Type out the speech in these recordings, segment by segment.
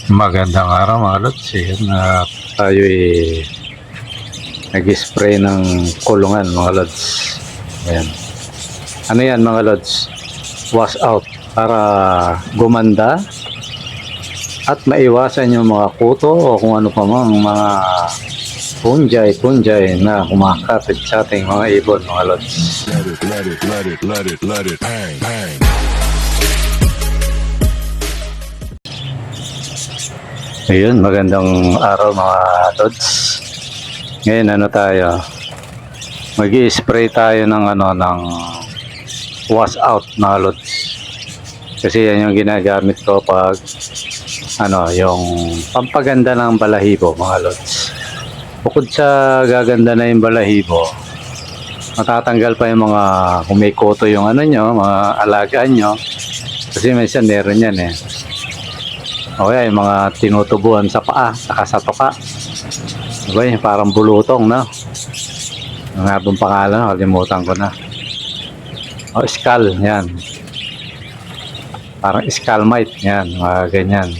Magandang araw mga lods. Yan, tayo nag-spray ng kulungan mga lods. Ayan. Ano yan mga lods? Wash out para gumanda at maiwasan yung mga kuto o kung ano pa mang mga punjay na kumakapit sa ating mga ibon mga lods. Let it, bang, bang. Ayun, magandang araw mga lods. Ngayon ano tayo? Mag-i-spray tayo ng ng wash out mga lods. Kasi yan yung ginagamit ko pag yung pampaganda ng balahibo mga lods. Bukod sa gaganda na yung balahibo, matatanggal pa yung mga kumikoto yung mga alagaan nyo. Kasi minsan meron yan o kaya yung mga tinutubuan sa paa, saka sa toka. Diba yung parang bulutong, no? Ang nga bang pangalan, kalimutan ko na. O, skull, yan. Parang skull mite, yan, mga ganyan.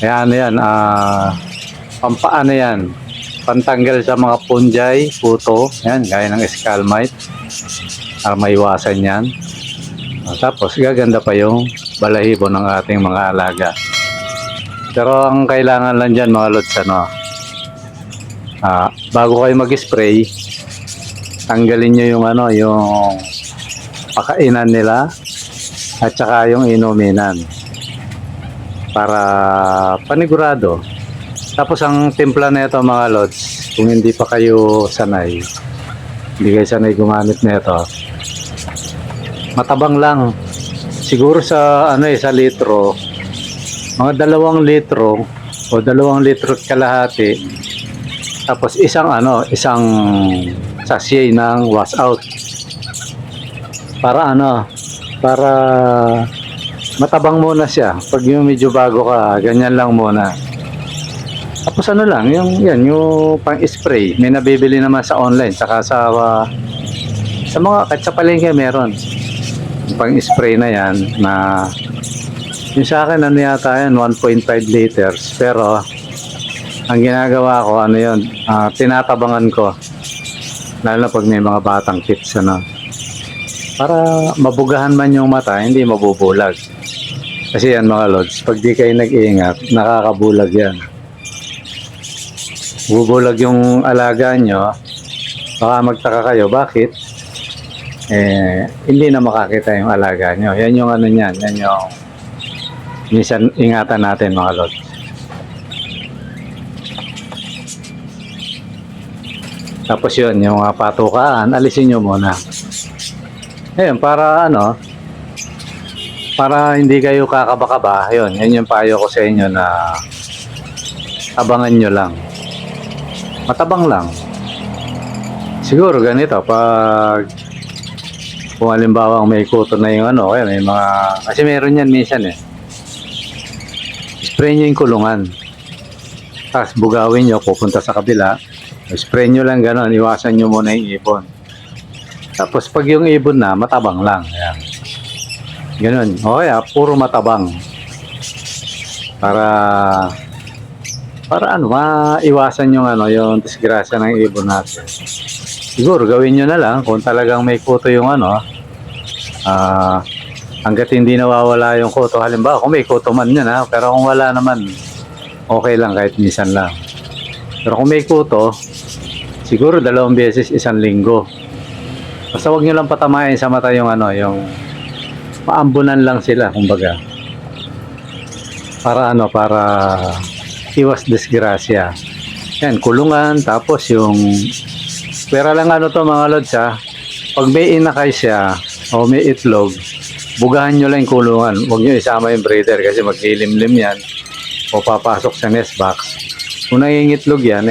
Kaya yan, pampaano yan, pantanggal sa mga punjay, puto, yan, gaya ng skull mite, para maiwasan yan. Tapos gaganda pa yung balahibo ng ating mga alaga. Pero ang kailangan lang dyan mga lods, bago kayo mag-spray, tanggalin nyo yung yung pakainan nila at saka yung inuminan para panigurado. Tapos ang timpla na ito mga lods, kung hindi pa kayo sanay, hindi kayo sanay gumamit na ito, matabang lang. Siguro sa sa litro, mga 2 litro o 2 litro at kalahati. Tapos isang sachet ng wash out. Para para matabang muna siya. Pag yung medyo bago ka, ganyan lang muna. Tapos lang, yung pang-spray, may nabibili naman sa online, saka sa mga kahit sa palengke meron. Pang-spray na yan na yung sa akin yata yan 1.5 liters, pero ang ginagawa ko tinatabangan ko, lalo na pag may mga batang kids para mabugahan man yung mata, hindi mabubulag. Kasi yan mga lods, pag di kayo nag-iingat, nakakabulag yan. Bubulag yung alaga nyo, baka magtaka kayo bakit hindi na makakita yung alaga nyo. Yan yung yan yung minsan ingatan natin mga lods. Tapos yun, yung mga patukaan, alisin nyo muna. Ayun, para para hindi kayo kakaba-kaba. Yun, yan yung payo ko sa inyo na abangan nyo lang. Matabang lang. Siguro ganito, pag kung halimbawa may kuto na yung kaya may mga, kasi meron yan minsan spray nyo yung kulungan, tapos bugawin nyo, pupunta sa kabila, spray nyo lang gano'n, iwasan nyo muna yung ibon. Tapos pag yung ibon na, matabang lang, ayan. Gano'n, o kaya puro matabang, para maiwasan yung yung disgrasya ng ibon natin. Siguro gawin nyo na lang kung talagang may kuto yung hanggat hindi nawawala yung kuto. Halimbawa kung may kuto man yan pero kung wala naman, okay lang kahit minsan lang. Pero kung may kuto, siguro 2 beses 1 linggo. Basta huwag nyo lang patamain sa mata yung yung maambunan lang sila kumbaga, para para iwas disgrasya. Yan, kulungan, tapos yung pera lang to mga lods pag may inakay siya o may itlog, bugahan nyo lang yung kulungan. Huwag nyo isama yung breeder kasi maglilimlim yan o papasok sa nest box. Kung nangingitlog yan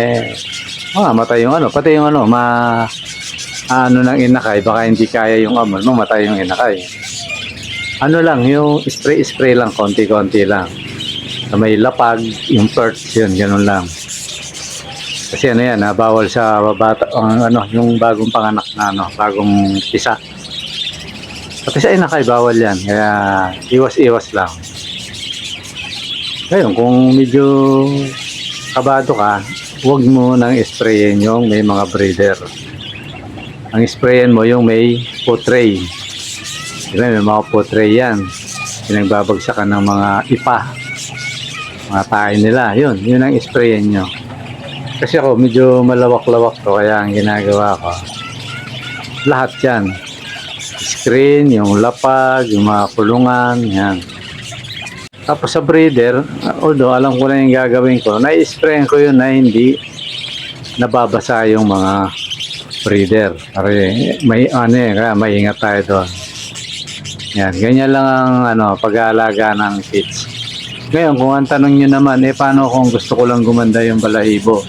matay yung pati yung ng inakay, baka hindi kaya yung amon, mamatay yung inakay. Lang, yung spray lang, konti-konti lang. Na may lapag, yung perch, yun, ganun lang. Kasi bawal sa bata, yung bagong panganak na bagong pisa. Pati sa inakay bawal yan, kaya iwas-iwas lang. Ngayon, kung medyo kabado ka, huwag mo nang sprayin yung may mga breeder. Ang sprayin mo yung may potray. Diba, may mga potray yan. Pinagbabagsakan ng mga ipa. Mga tayo nila. Yun ang sprayin nyo. Kasi ako medyo malawak-lawak to, kaya ang ginagawa ko, lahat yan. Screen, yung lapag, yung mga kulungan, yan. Tapos sa breeder, although alam ko na yung gagawin ko, na-sprayan ko yun na hindi nababasa yung mga breeder. Kasi may kaya maingat tayo doon. Yan, ganyan lang ang pag-aalaga ng kids. Ngayon, kung ang tanong nyo naman, paano kung gusto ko lang gumanda yung balahibo?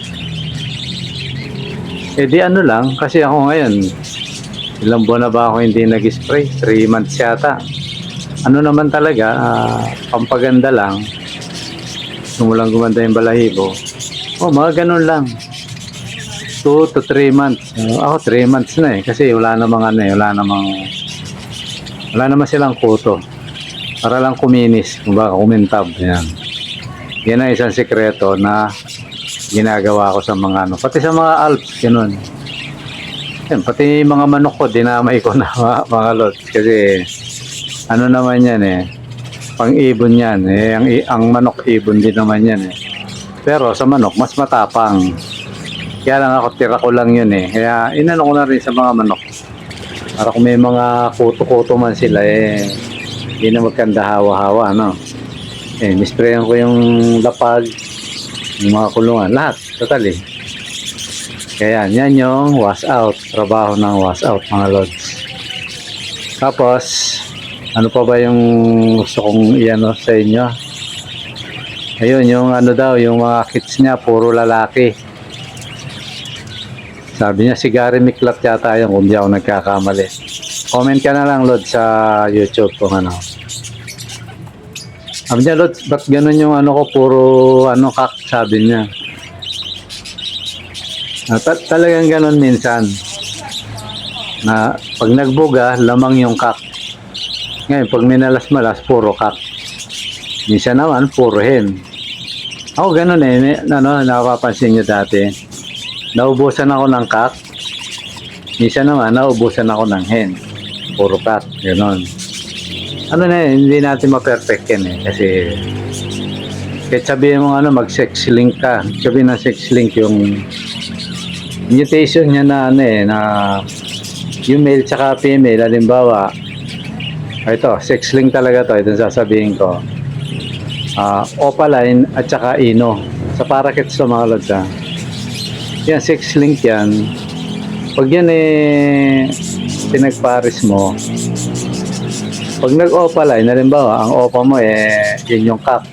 Di lang, kasi ako ngayon, ilang buwan na ba ako hindi nag-spray? 3 months yata. Naman talaga, pampaganda lang. Sumulang gumanda yung balahibo. Mga ganun lang. 2 to 3 months. Ako 3 months na kasi wala namang wala naman silang kuto. Para lang kuminis, kumintab. Yan. Yan ang isang sikreto na ginagawa ko sa mga pati sa mga alps, ganun. Yan, pati mga manok ko, dinamay ko na mga lods. Kasi naman yan pang-ibon yan ang manok ibon din naman yan pero sa manok mas matapang, kaya lang ako tira ko lang yun kaya inano ko na rin sa mga manok para kung may mga kuto-kuto man sila hindi na magkanda hawa-hawa nisprayan ko yung lapag, yung mga kulungan, lahat totally. Kaya yan yung wash out, trabaho ng wash out mga lods. Tapos ano pa ba yung gusto kong sa inyo? Ayun, yung daw, yung mga kids niya, puro lalaki. Sabi niya, si Gary Miklat yata yun, kung di ako nagkakamali. Comment ka na lang, Lod, sa YouTube kung Sabi niya, Lod, ba't ganun yung ko, puro kak, sabi niya. Talagang ganun minsan. Na pag nagbuga, lamang yung kak. Ngayon, pag minalas-malas, puro kak. Minsan naman, puro hen. Ako ganun napapansin nyo dati. Naubusan ako ng kak. Minsan naman, naubusan ako ng hen. Puro kak, ganun. Hindi natin ma-perfect yan Kasi, kahit sabihin mo mag-sex link ka. Sabihin na sex link yung mutation niya na na yung male tsaka female, halimbawa, ito, sex link talaga to. Ito sasabihin ko. Opaline at saka ino. Sa parakeets to mga lods Yan, sex link yan. Pag yan pinagparis mo, pag nag-opaline, halimbawa, ang opa mo yun yung cock.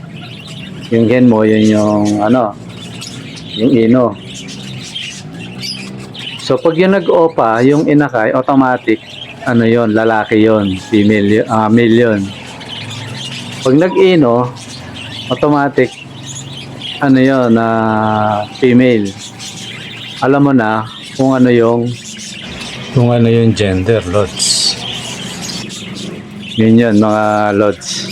Yung hen mo, yun yung yung ino. So pag yung nag-opa, yung inakay, automatic yon, lalaki yon, female male yon. Pag nag-ino, automatic yon na female. Alam mo na kung yung gender, lods. Yun mga lods.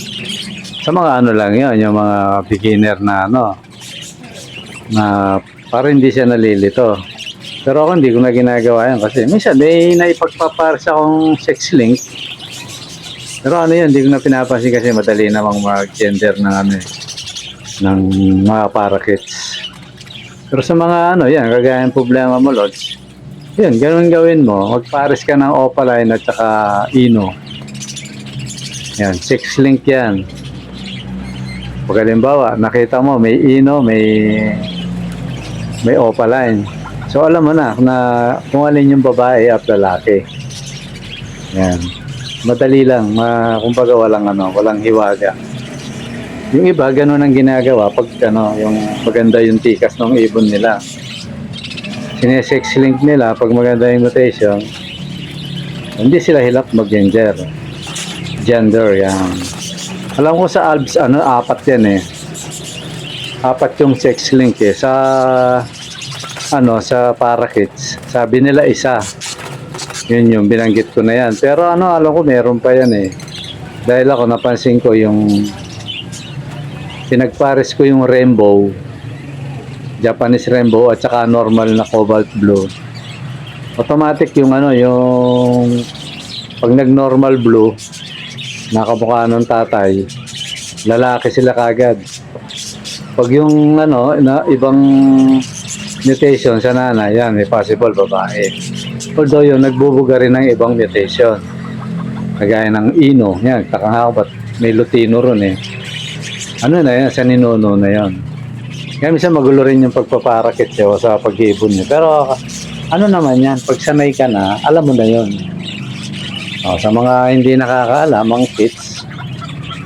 Sa mga lang yon, yung mga beginner na na para hindi siya nalilito. Pero ako hindi ko na ginagawa yan kasi minsan naipagpapares akong sex link. Pero hindi ko na pinapansin kasi madali namang mag-gender ng mga parakeets. Pero sa mga yan, kagaya ng problema mo, Lods. Yun, ganun gawin mo. Magpares ka ng opaline at saka ino. Yan, sex link yan. Pag halimbawa, nakita mo may ino, may opaline. So alam mo na kung alin yung babae at lalaki. Yan. Madali lang, kumbaga walang hiwaga. Yung iba ganun ang ginagawa pag yung maganda yung tikas ng ibon nila. Sinesex link nila pag maganda yung mutation. Hindi sila hilap mag-gender. Gender yan. Alam ko sa Alps 4 yan 4 yung sex link sa parakeets. Sabi nila isa. Yun yung binanggit ko na yan. Pero alam ko meron pa yan Dahil ako napansin ko yung pinagpares ko yung rainbow, Japanese rainbow at saka normal na cobalt blue. Automatic yung ano, yung pag nag-normal blue, nakamukha ng tatay, lalaki sila kagad. Pag yung ano, na, ibang mutation sa nanay, yan, may possible babae. Although yun, nagbubuga rin ng ibang mutation. Kagaya ng Ino, yan, takang ba't may Lutino ron eh. Ano na yan, sa ninuno na yan. Kaya minsan magulo rin yung pagpaparakit nyo sa pag-ibon nyo. Pero ano naman yan, pag sanay ka na, alam mo na yun. O, sa mga hindi nakakaalam, ang kids,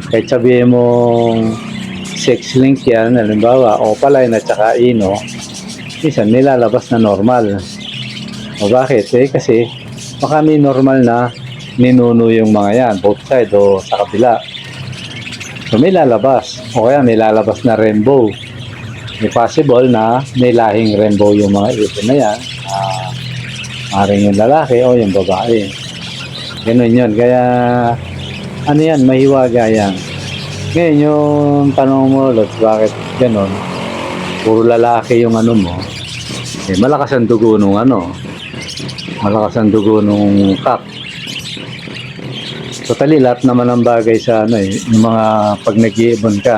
kahit sabihin mong sex link yan, halimbawa, opaline at saka ino, minsan nilalabas na normal. O bakit? Eh kasi baka may normal na ninuno yung mga yan, both side o sa kabila. So may lalabas. O kaya may lalabas na rainbow. May possible na may lahing rainbow yung mga ibon na yan. Maring yung lalaki o yung babae. Ganun yun. Kaya ano yan, mahiwaga yan. Ngayon yung tanong mo, Lods, bakit ganun? Puro lalaki yung ano mo. Eh, malakas ang dugo nung ano. Malakas ang dugo nung cock. Totally, lahat naman ang bagay sa ano eh, yung mga pag nag-iibon ka.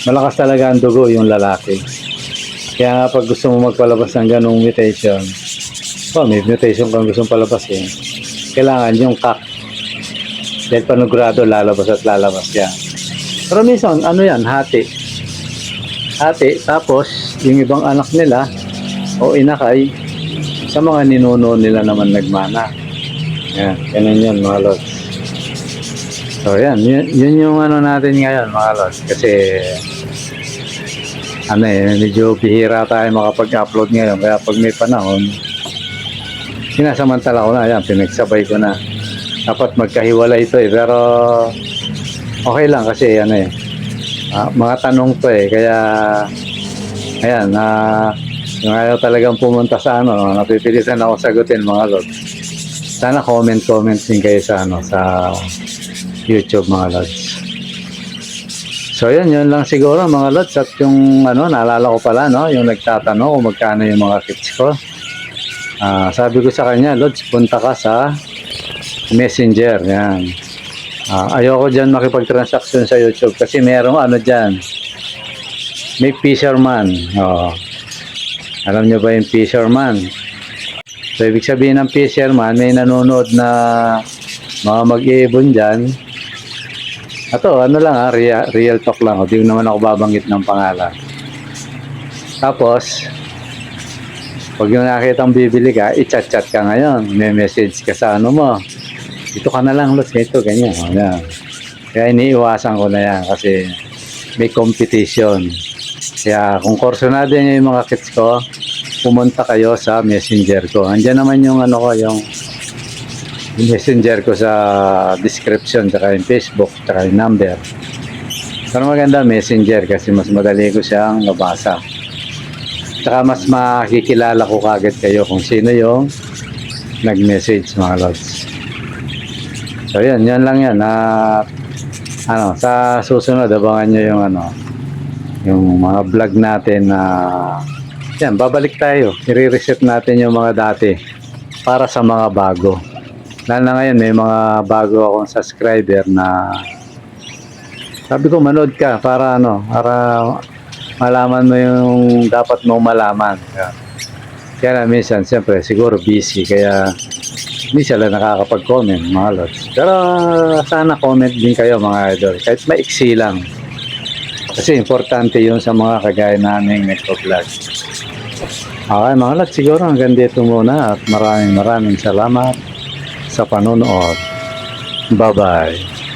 Malakas talaga ang dugo yung lalaki. Kaya nga pag gusto mo magpalabas ng ganung mutation, may mutation kang gusto palabas eh, kailangan yung cock. Dahil panugurado lalabas at lalabas yan. Pero minsan, ano yan, hati. Hati, tapos yung ibang anak nila o inakay, sa mga ninuno nila naman nagmana. Yan, ganun yun mga lods. So yan, yun yung ano natin ngayon mga lods. Kasi ano eh, medyo bihira tayo makapag-upload ngayon. Kaya pag may panahon, sinasamantala ko na, yan, pinagsabay ko na. Dapat magkahiwalay ito eh, pero okay lang kasi ano eh, mga tanong to eh, kaya ayan, yung ayaw talagang pumunta sa ano, napipilitan ako sagutin mga lods. Sana comment din kayo sa ano, sa YouTube mga lods. So yun lang siguro mga lods. At yung ano, naalala ko pala no, yung nagtatanong kung magkano yung mga kits ko. Sabi ko sa kanya, Lods, punta ka sa Messenger, yan. Ayoko dyan makipag-transaction sa YouTube kasi merong ano dyan, may fisherman. Alam nyo ba yung fisherman? So ibig sabihin ng fisherman, may nanonood na mga mag-iibon dyan. Ito, ano lang real talk lang. Di naman ako babanggit ng pangalan. Tapos, pag yung nakitang bibili ka, i-chat-chat ka ngayon. May message ka sa ano mo. Ito ka na lang, Lods, ito, ganyan. Yan. Kaya iniiwasan ko na yan kasi may competition. Kaya kung kursunado nyo yung mga kits ko, pumunta kayo sa messenger ko. Andiyan naman yung ano ko, yung messenger ko sa description, saka yung Facebook, saka yung number. Pero maganda messenger kasi mas madali ko siyang nabasa. Saka mas makikilala ko kagad kayo kung sino yung nag-message mga lods. So yan lang yan. Ano, sa susunod, abangan nyo yung ano, yung mga vlog natin na yan, babalik tayo. I-reset natin yung mga dati para sa mga bago. Lalo na ngayon, may mga bago akong subscriber na sabi ko, manood ka para ano, para malaman mo yung dapat mong malaman. Kaya minsan, siyempre, siguro busy, kaya hindi sila nakakapag-comment, mga lods. Pero sana comment din kayo, mga idol, kahit maiksi lang. Kasi importante yun sa mga kagaya naming nagpo-vlog. Okay, mga lods, siguro hanggang dito muna at maraming salamat sa panonood. Bye-bye.